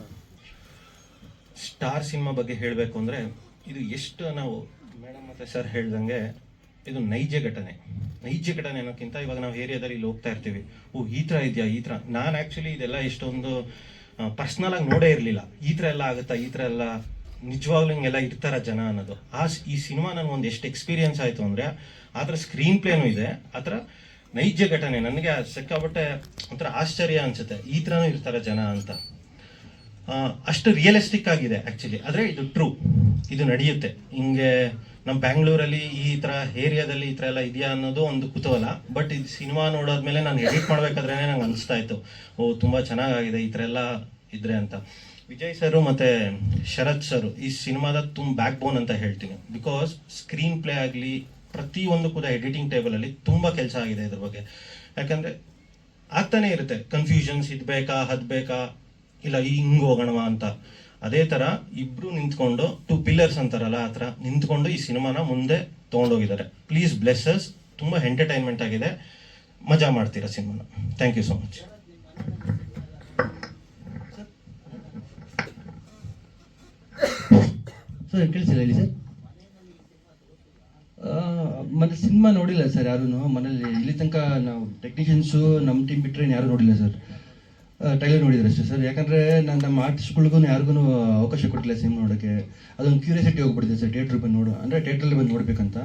ಸ್ಟಾರ್ ಸಿನಿಮಾ ಬಗ್ಗೆ ಹೇಳಬೇಕು ಅಂದರೆ, ಇದು ಎಷ್ಟು ನಾವು ಮೇಡಮ್ ಮತ್ತು ಸರ್ ಹೇಳ್ದಂಗೆ ಇದು ನೈಜ ಘಟನೆ ಅನ್ನೋಕ್ಕಿಂತ ಇವಾಗ ನಾವು ಏರಿಯಾದಲ್ಲಿ ಇಲ್ಲಿ ಹೋಗ್ತಾ ಇರ್ತೀವಿ, ಈ ಥರ ಇದೆಯಾ, ಈ ಥರ. ನಾನು ಆ್ಯಕ್ಚುಲಿ ಇದೆಲ್ಲ ಎಷ್ಟೊಂದು ಪರ್ಸ್ನಲ್ ಆಗಿ ನೋಡೇ ಇರಲಿಲ್ಲ. ಈ ಥರ ಎಲ್ಲ ಆಗುತ್ತಾ, ಈ ಥರ ಎಲ್ಲ ನಿಜವಾಗ್ಲೂ ಹಿಂಗೆಲ್ಲ ಇರ್ತಾರ ಜನ ಅನ್ನೋದು. ಈ ಸಿನಿಮಾ ನನಗೊಂದು ಎಷ್ಟು ಎಕ್ಸ್ಪೀರಿಯನ್ಸ್ ಆಯಿತು ಅಂದರೆ, ಆ ಥರ ಸ್ಕ್ರೀನ್ ಪ್ಲೇನೂ ಇದೆ, ಆ ಥರ ನೈಜ ಘಟನೆ. ನನಗೆ ಸಿಕ್ಕಾಪಟ್ಟೆ ಒಂಥರ ಆಶ್ಚರ್ಯ ಅನಿಸುತ್ತೆ, ಈ ಥರನೂ ಇರ್ತಾರೆ ಜನ ಅಂತ. ಅಷ್ಟು ರಿಯಲಿಸ್ಟಿಕ್ ಆಗಿದೆ ಆ್ಯಕ್ಚುಲಿ. ಆದರೆ ಇದು ಟ್ರೂ, ಇದು ನಡೆಯುತ್ತೆ. ಹಿಂಗೆ ನಮ್ಮ ಬ್ಯಾಂಗ್ಳೂರಲ್ಲಿ ಈ ಥರ ಏರಿಯಾದಲ್ಲಿ ಈ ಥರ ಎಲ್ಲ ಇದೆಯಾ ಅನ್ನೋದು ಒಂದು ಕುತೂಹಲ. ಬಟ್ ಇದು ಸಿನಿಮಾ ನೋಡೋದ್ಮೇಲೆ ನಾನು ಎಡಿಟ್ ಮಾಡಬೇಕಾದ್ರೆ ನಂಗೆ ಅನಿಸ್ತಾ ಇತ್ತು, ತುಂಬ ಚೆನ್ನಾಗಾಗಿದೆ ಈ ಥರ ಎಲ್ಲ ಇದ್ರೆ ಅಂತ. ವಿಜಯ್ ಸರು ಮತ್ತು ಶರತ್ ಸರು ಈ ಸಿನಿಮಾದ ತುಂಬ ಬ್ಯಾಕ್ ಬೋನ್ ಅಂತ ಹೇಳ್ತೀನಿ. ಬಿಕಾಸ್ ಸ್ಕ್ರೀನ್ ಪ್ಲೇ ಆಗಲಿ, ಪ್ರತಿಯೊಂದು ಕೂಡ ಎಡಿಟಿಂಗ್ ಟೇಬಲಲ್ಲಿ ತುಂಬ ಕೆಲಸ ಆಗಿದೆ ಇದ್ರ ಬಗ್ಗೆ. ಯಾಕಂದರೆ ಆಗ್ತಾನೆ ಇರುತ್ತೆ ಕನ್ಫ್ಯೂಷನ್ಸ್, ಇದು ಬೇಕಾ ಅದು ಬೇಕಾ ಇಲ್ಲ ಹಿಂಗೆ ಹೋಗೋಣವಾ ಅಂತ. ಅದೇ ಥರ ಇಬ್ಬರು ನಿಂತ್ಕೊಂಡು 2 pillars ಅಂತಾರಲ್ಲ ಆ ಥರ ನಿಂತ್ಕೊಂಡು ಈ ಸಿನಿಮಾನ ಮುಂದೆ ತೊಗೊಂಡೋಗಿದ್ದಾರೆ. Please bless us. ತುಂಬ ಎಂಟರ್ಟೈನ್ಮೆಂಟ್ ಆಗಿದೆ, ಮಜಾ ಮಾಡ್ತೀರಾ ಸಿನಿಮಾನ. Thank you so much. Sir ಕೇಳಿಸಿಲ್ಲ ಹೇಳಿ ಸರ್. ಮತ್ತೆ ಸಿನಿಮಾ ನೋಡಿಲ್ಲ ಸರ್ ಯಾರೂ ಮನೇಲಿ. ಇಲ್ಲಿ ತನಕ ನಾವು ಟೆಕ್ನಿಷಿಯನ್ಸು ನಮ್ಮ ಟೀಮ್ ಬಿಟ್ಟರೆ ಯಾರು ನೋಡಿಲ್ಲ ಸರ್. ಟ್ರೈಲರ್ ನೋಡಿದ್ರೆ ಅಷ್ಟೇ ಸರ್. ಯಾಕಂದರೆ ನಾನು ನಮ್ಮ ಆರ್ಟಿಸ್ಟ್ಗಳಿಗೂ ಯಾರಿಗೂ ಅವಕಾಶ ಕೊಟ್ಟಿಲ್ಲ ಸಿನಿಮಾ ನೋಡೋಕ್ಕೆ. ಅದೊಂದು ಕ್ಯೂರಿಯಾಸಿಟಿ ಹೋಗ್ಬಿಟ್ಟಿದೆ ಸರ್ ಥಿಯೇಟ್ರಿಗೆ ಬಂದು ಅಂದರೆ ಥಿಯೇಟ್ರಲ್ಲಿ ಬಂದು ನೋಡಬೇಕಂತ.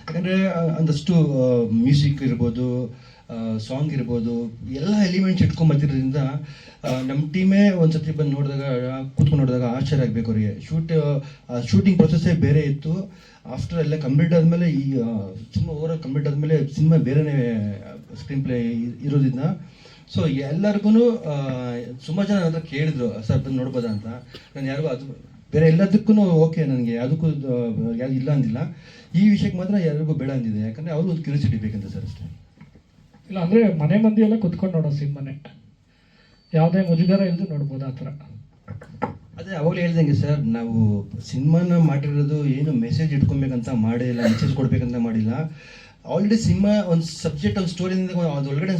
ಯಾಕಂದರೆ ಒಂದಷ್ಟು ಮ್ಯೂಸಿಕ್ ಇರ್ಬೋದು, ಸಾಂಗ್ ಇರ್ಬೋದು, ಎಲ್ಲ ಎಲಿಮೆಂಟ್ಸ್ ಇಟ್ಕೊಂಬತ್ತಿರೋದ್ರಿಂದ ನಮ್ಮ ಟೀಮೇ ಒಂದು ಸತಿ ಬಂದು ನೋಡಿದಾಗ ಕೂತ್ಕೊಂಡು ನೋಡಿದಾಗ ಆಶ್ಚರ್ಯ ಆಗಬೇಕು ಅವರಿಗೆ. ಶೂಟಿಂಗ್ ಪ್ರೊಸೆಸ್ಸೇ ಬೇರೆ ಇತ್ತು. ಆಫ್ಟರ್ ಎಲ್ಲ ಕಂಪ್ಲೀಟ್ ಆದಮೇಲೆ ಈ ಸಿನಿಮಾ ಓವರಾಲ್ ಕಂಪ್ಲೀಟ್ ಆದಮೇಲೆ ಸಿನಿಮಾ ಬೇರೆಯೇ ಸ್ಕ್ರೀನ್ ಪ್ಲೇ ಇರೋದ್ರಿಂದ ಸೊ ಎಲ್ಲರಿಗೂ ಸುಮಾರು ಜನ ಹತ್ರ ಕೇಳಿದ್ರು ಸರ್ ಬಂದು ನೋಡ್ಬೋದಾ ಅಂತ. ನಾನು ಯಾರಿಗೂ ಅದು ಬೇರೆ ಎಲ್ಲದಕ್ಕೂ ಓಕೆ, ನನಗೆ ಯಾವುದಕ್ಕೂ ಯಾರು ಇಲ್ಲ ಅಂದಿಲ್ಲ. ಈ ವಿಷಯಕ್ಕೆ ಮಾತ್ರ ಯಾರಿಗೂ ಬೇಡ ಅಂದಿದೆ. ಯಾಕಂದರೆ ಅವರು ಒಂದು ಕ್ಯೂರಿಯಾಸಿಟಿ ಬೇಕಂತ ಸರ್ ಅಷ್ಟೇ. ಇಲ್ಲ ಅಂದರೆ ಮನೆ ಮಂದಿ ಎಲ್ಲ ಕುತ್ಕೊಂಡು ನೋಡೋ ಸಿನಿಮಾನೆ, ಯಾವುದೇ ಮುಜುಗರ ಇಲ್ಲದೆ ನೋಡ್ಬೋದು ಆ ಥರ. ಅದೇ ಅವಾಗಲೇ ಹೇಳ್ದಂಗೆ ಸರ್, ನಾವು ಸಿನಿಮಾನ ಮಾಡಿರೋದು ಏನು ಮೆಸೇಜ್ ಇಟ್ಕೊಬೇಕಂತ ಮಾಡೇ ಇಲ್ಲ, ಮೆಸೇಜ್ ಕೊಡಬೇಕಂತ ಮಾಡಿಲ್ಲ. ಆಲ್ರೆಡಿ ಸಿನಿಮಾ ಒಂದು ಸಬ್ಜೆಕ್ಟ್, ಒಂದು ಸ್ಟೋರಿಯಿಂದ ಅದರೊಳಗಡೆ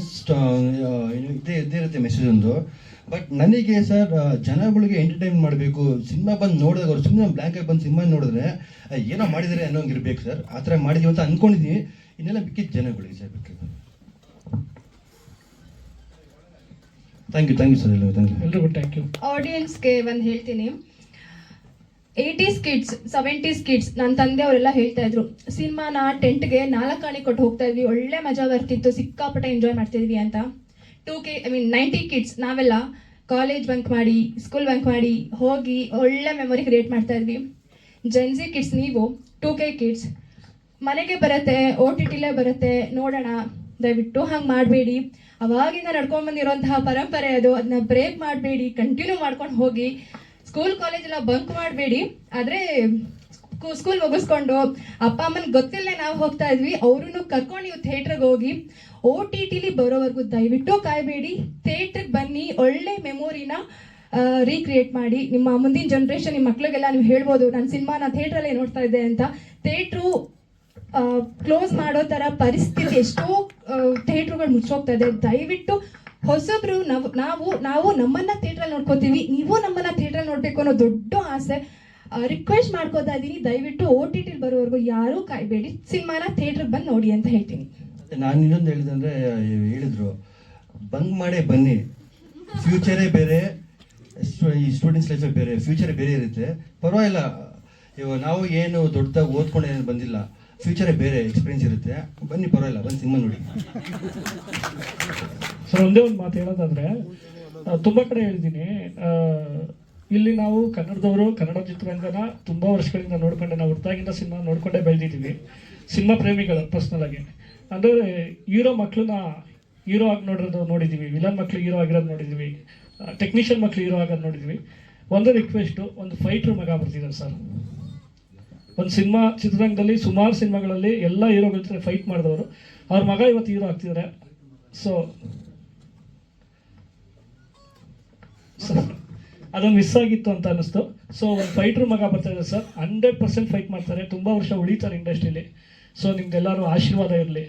ಇದ್ದೇ ಇರುತ್ತೆ ಮೆಸೇಜ್ ಒಂದು. ಬಟ್ ನನಗೆ ಸರ್ ಜನಗಳಿಗೆ ಎಂಟರ್ಟೈನ್ ಮಾಡಬೇಕು. ಸಿನಿಮಾ ಬಂದು ನೋಡಿದಾಗ ಅವ್ರು ಸುಮ್ಮನೆ ಬ್ಲ್ಯಾಂಕಾಗಿ ಬಂದು ಸಿನಿಮಾ ನೋಡಿದ್ರೆ ಏನೋ ಮಾಡಿದರೆ ಅನ್ನೋಂಗಿರ್ಬೇಕು ಸರ್. ಆ ಥರ ಮಾಡಿದೀವಿ ಅಂತ ಅಂದ್ಕೊಂಡಿದ್ದೀವಿ. ಇನ್ನೆಲ್ಲ ಬಿಕ್ಕಿದ್ದು ಜನಗಳಿಗೆ ಸರ್ ಬಿಕ್ಕಿದ್ದು. Thank you sir. ಎಲ್ರಿಗೂ ಥ್ಯಾಂಕ್ ಯು. ಆಡಿಯನ್ಸ್ಗೆ ಒಂದು ಹೇಳ್ತೀನಿ, 80s ಕಿಡ್ಸ್ 70s ಕಿಡ್ಸ್ ನನ್ನ ತಂದೆ ಅವರೆಲ್ಲ ಹೇಳ್ತಾ ಇದ್ರು ಸಿನಿಮಾನ ಟೆಂಟ್ಗೆ 4 ಆಣೆ ಕೊಟ್ಟು ಹೋಗ್ತಾ ಇದ್ವಿ, ಒಳ್ಳೆ ಮಜಾ ಬರ್ತಿತ್ತು, ಸಿಕ್ಕಾಪಟ್ಟೆ ಎಂಜಾಯ್ ಮಾಡ್ತಿದ್ವಿ ಅಂತ. 90 ಕಿಡ್ಸ್ ನಾವೆಲ್ಲ ಕಾಲೇಜ್ ಬಂಕ್ ಮಾಡಿ, ಸ್ಕೂಲ್ ಬಂಕ್ ಮಾಡಿ ಹೋಗಿ ಒಳ್ಳೆ ಮೆಮೊರಿ ಕ್ರಿಯೇಟ್ ಮಾಡ್ತಾ ಇದ್ವಿ. ಜೆನ್ಸಿ ಕಿಡ್ಸ್ ನೀವು 2K ಕಿಡ್ಸ್ ಮನೆಗೆ ಬರುತ್ತೆ, OTTಲೇ ಬರುತ್ತೆ, ನೋಡೋಣ. ದಯವಿಟ್ಟು ಹಂಗೆ ಮಾಡಬೇಡಿ. ಅವಾಗಿಂದ ನಡ್ಕೊಂಡು ಬಂದಿರುವಂತಹ ಪರಂಪರೆ ಅದು, ಅದನ್ನ ಬ್ರೇಕ್ ಮಾಡಬೇಡಿ, ಕಂಟಿನ್ಯೂ ಮಾಡ್ಕೊಂಡು ಹೋಗಿ. ಸ್ಕೂಲ್ ಕಾಲೇಜೆಲ್ಲ ಬಂಕ್ ಮಾಡಬೇಡಿ. ಆದರೆ ಸ್ಕೂಲ್ ಮುಗಿಸ್ಕೊಂಡು ಅಪ್ಪ ಅಮ್ಮನ ಗೊತ್ತಿಲ್ಲದೆ ನಾವು ಹೋಗ್ತಾ ಇದ್ವಿ, ಅವ್ರನ್ನು ಕರ್ಕೊಂಡು ನೀವು ಥಿಯೇಟ್ರಿಗೆ ಹೋಗಿ. OTTಲಿ ಬರೋವರೆಗೂ ದಯವಿಟ್ಟು ಕಾಯಬೇಡಿ, ಥಿಯೇಟ್ರಿಗೆ ಬನ್ನಿ, ಒಳ್ಳೆ ಮೆಮೊರಿನ ರೀಕ್ರಿಯೇಟ್ ಮಾಡಿ. ನಿಮ್ಮ ಮುಂದಿನ ಜನ್ರೇಷನ್, ನಿಮ್ಮ ಮಕ್ಳಿಗೆಲ್ಲ ನೀವು ಹೇಳ್ಬೋದು ನಾನು ಸಿನಿಮಾನ ಥಿಯೇಟ್ರಲ್ಲೇ ನೋಡ್ತಾ ಇದ್ದೆ ಅಂತ. ಥಿಯೇಟ್ರು ಕ್ಲೋಸ್ ಮಾಡೋ ಥರ ಪರಿಸ್ಥಿತಿ, ಎಷ್ಟೋ ಥಿಯೇಟ್ರುಗಳು ಮುಚ್ಚೋಗ್ತಾ ಇದೆ. ದಯವಿಟ್ಟು ಹೊಸಬ್ರು ನಾವು ನಮ್ಮನ್ನ ಥಿಯೇಟ್ರಲ್ಲಿ ನೋಡ್ಕೋತೀವಿ, ನೀವು ನಮ್ಮನ್ನ ಥಿಯೇಟ್ರಲ್ಲಿ ನೋಡಬೇಕು ಅನ್ನೋ ದೊಡ್ಡ ಆಸೆ. ರಿಕ್ವೆಸ್ಟ್ ಮಾಡ್ಕೋತಾ ಇದ್ದೀನಿ, ದಯವಿಟ್ಟು OTTಲಿ ಬರೋವರೆಗೂ ಯಾರೂ ಕಾಯಬೇಡಿ, ಸಿನಿಮಾನ ಥಿಯೇಟ್ರಿಗೆ ಬಂದು ನೋಡಿ ಅಂತ ಹೇಳ್ತೀನಿ. ನಾನು ಇನ್ನೊಂದು ಹೇಳಿದಂದರೆ ಹೇಳಿದ್ರು, ಬಂಕ್ ಮಾಡೇ ಬನ್ನಿ, ಫ್ಯೂಚರೇ ಬೇರೆ, ಈ ಸ್ಟೂಡೆಂಟ್ಸ್ ಲೈಫೇ ಬೇರೆ, ಫ್ಯೂಚರೇ ಬೇರೆ ಇರುತ್ತೆ. ಪರವಾಗಿಲ್ಲ, ಇವಾಗ ನಾವು ಏನು ದೊಡ್ಡದಾಗಿ ಓದ್ಕೊಂಡು ಏನು ಬಂದಿಲ್ಲ, ಫ್ಯೂಚರೇ ಬೇರೆ ಎಕ್ಸ್ಪೀರಿಯನ್ಸ್ ಇರುತ್ತೆ. ಬನ್ನಿ, ಪರವಾಗಿಲ್ಲ, ಬಂದು ಸಿನಿಮಾ ನೋಡಿ. ಸರ್ ಒಂದೇ ಒಂದು ಮಾತು ಹೇಳೋದಾದರೆ, ತುಂಬ ಕಡೆ ಹೇಳಿದ್ದೀನಿ, ಇಲ್ಲಿ ನಾವು ಕನ್ನಡದವರು ಕನ್ನಡ ಚಿತ್ರರಂಗನ ತುಂಬ ವರ್ಷಗಳಿಂದ ನೋಡ್ಕೊಂಡೆ, ನಾವು ಹುಟ್ಟಾಗಿಂದ ಸಿನಿಮಾ ನೋಡ್ಕೊಂಡೇ ಬೆಳೆದಿದ್ದೀವಿ. ಸಿನಿಮಾ ಪ್ರೇಮಿಗಳು ಪರ್ಸ್ನಲಾಗಿ. ಅಂದರೆ ಹೀರೋ ಮಕ್ಕಳನ್ನ ಹೀರೋ ಆಗಿ ನೋಡಿದ್ದೀವಿ, ವಿಲನ್ ಮಕ್ಕಳು ಹೀರೋ ಆಗಿರೋದು ನೋಡಿದ್ದೀವಿ, ಟೆಕ್ನಿಷಿಯನ್ ಮಕ್ಕಳು ಹೀರೋ ಆಗೋದು ನೋಡಿದ್ದೀವಿ. ಒಂದು ರಿಕ್ವೆಸ್ಟು, ಒಂದು ಫೈಟ್ರ್ ಮಗ ಬರ್ತಿದ್ದಾರೆ ಸರ್. ಒಂದು ಸಿನಿಮಾ ಚಿತ್ರರಂಗದಲ್ಲಿ ಸುಮಾರು ಸಿನಿಮಾಗಳಲ್ಲಿ ಎಲ್ಲ ಹೀರೋಗಳ ಜೊತೆ ಫೈಟ್ ಮಾಡಿದವರು, ಅವ್ರ ಮಗ ಇವತ್ತು ಹೀರೋ ಆಗ್ತಿದ್ದಾರೆ. ಸೊ ಅದೊಂದು ಮಿಸ್ ಆಗಿತ್ತು ಅಂತ ಅನ್ನಿಸ್ತು. ಸೊ ಒಂದು ಫೈಟ್ರ್ ಮಗ ಬರ್ತಾ ಇದ್ದಾರೆ ಸರ್, 100% ಫೈಟ್ ಮಾಡ್ತಾರೆ, ತುಂಬ ವರ್ಷ ಉಳಿತಾರೆ ಇಂಡಸ್ಟ್ರಿಲಿ. ಸೊ ನಿಮ್ದೆಲ್ಲರೂ ಆಶೀರ್ವಾದ ಇರಲಿ.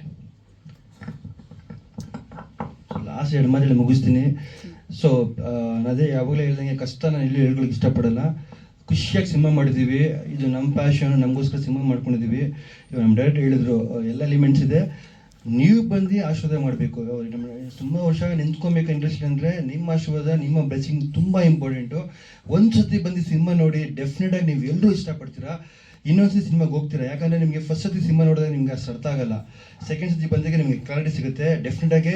ಲಾಸ್ಟ್ 2 ಮಾತಲ್ಲಿ ಮುಗಿಸ್ತೀನಿ. ಸೊ ಅದೇ ಯಾವಾಗಲೇ ಹೇಳ್ದಂಗೆ, ಕಷ್ಟ ನಾನು ಇಲ್ಲಿ ಹೇಳ್ಕೊಳಕ್ಕೆ ಇಷ್ಟಪಡಲ್ಲ. ಖುಷಿಯಾಗಿ ಸಿನಿಮಾ ಮಾಡಿದ್ದೀವಿ, ಇದು ನಮ್ಮ ಪ್ಯಾಷನ್, ನಮಗೋಸ್ಕರ ಸಿನಿಮಾ ಮಾಡ್ಕೊಂಡಿದ್ದೀವಿ. ಇವಾಗ ನಮ್ಮ ಡೈರೆಕ್ಟರ್ ಹೇಳಿದ್ರು ಎಲ್ಲ ಎಲಿಮೆಂಟ್ಸ್ ಇದೆ, ನೀವು ಬಂದು ಆಶೀರ್ವಾದ ಮಾಡಬೇಕು. ತುಂಬ ವರ್ಷ ನಿಂತ್ಕೊಬೇಕು ಇಂಡಸ್ಟ್ರಿ ಅಂದರೆ ನಿಮ್ಮ ಆಶೀರ್ವಾದ, ನಿಮ್ಮ ಬ್ಲೆಸ್ಸಿಂಗ್ ತುಂಬ ಇಂಪಾರ್ಟೆಂಟು. ಒಂದು ಸತಿ ಬಂದು ಸಿನಿಮಾ ನೋಡಿ, ಡೆಫಿನೆಟಾಗಿ ನೀವು ಎಲ್ಲರೂ ಇಷ್ಟಪಡ್ತೀರಾ, ಇನ್ನೊಂದ್ಸತಿ ಸಿನಿಮಾಗೆ ಹೋಗ್ತೀರಾ. ಯಾಕಂದರೆ ನಿಮಗೆ ಫಸ್ಟ್ ಸತಿ ಸಿನಿಮಾ ನೋಡಿದಾಗ ನಿಮ್ಗೆ ಅಷ್ಟು ಅರ್ಥ ಆಗಲ್ಲ, ಸೆಕೆಂಡ್ ಸತಿ ಬಂದಾಗ ನಿಮಗೆ ಕ್ಲಾರಿಟಿ ಸಿಗುತ್ತೆ. ಡೆಫಿನೆಟಾಗಿ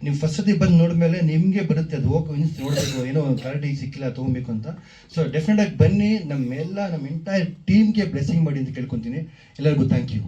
ನೀವು ಫಸ್ಟ್ ಸತಿ ಬಂದು ನೋಡಿದ್ಮೇಲೆ ನಿಮಗೆ ಬರುತ್ತೆ ಅದು, ಹೋಗಿ ನೋಡಬೇಕು, ಏನೋ ಕ್ಲಾರಿಟಿ ಸಿಕ್ಕಿಲ್ಲ ತೊಗೊಬೇಕು ಅಂತ. ಸೊ ಡೆಫಿನೆಟಾಗಿ ಬನ್ನಿ, ನಮ್ಮ ಎಂಟೈರ್ ಟೀಮ್ಗೆ ಬ್ಲೆಸ್ಸಿಂಗ್ ಮಾಡಿ ಅಂತ ಕೇಳ್ಕೊತೀನಿ. ಎಲ್ಲರಿಗೂ ಥ್ಯಾಂಕ್ ಯು.